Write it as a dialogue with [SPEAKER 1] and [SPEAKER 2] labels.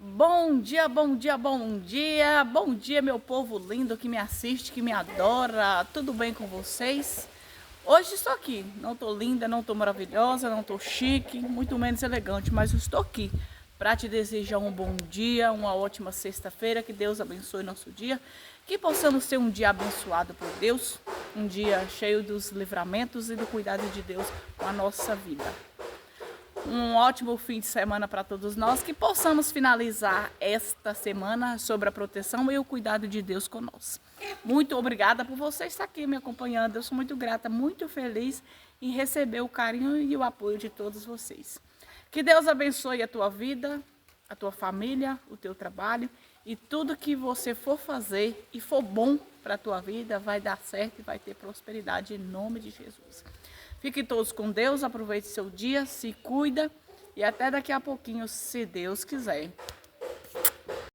[SPEAKER 1] Bom dia, bom dia, bom dia, bom dia, meu povo lindo que me assiste, que me adora, tudo bem com vocês? Hoje estou aqui, não estou linda, não estou maravilhosa, não estou chique, muito menos elegante, mas eu estou aqui para te desejar um bom dia, uma ótima sexta-feira, que Deus abençoe nosso dia, que possamos ter um dia abençoado por Deus, um dia cheio dos livramentos e do cuidado de Deus com a nossa vida. Um ótimo fim de semana para todos nós, que possamos finalizar esta semana sobre a proteção e o cuidado de Deus conosco. Muito obrigada por você estar aqui me acompanhando. Eu sou muito grata, muito feliz em receber o carinho e o apoio de todos vocês. Que Deus abençoe a tua vida, a tua família, o teu trabalho e tudo que você for fazer e for bom para a tua vida vai dar certo e vai ter prosperidade em nome de Jesus. Fiquem todos com Deus, aproveite seu dia, se cuida e até daqui a pouquinho, se Deus quiser.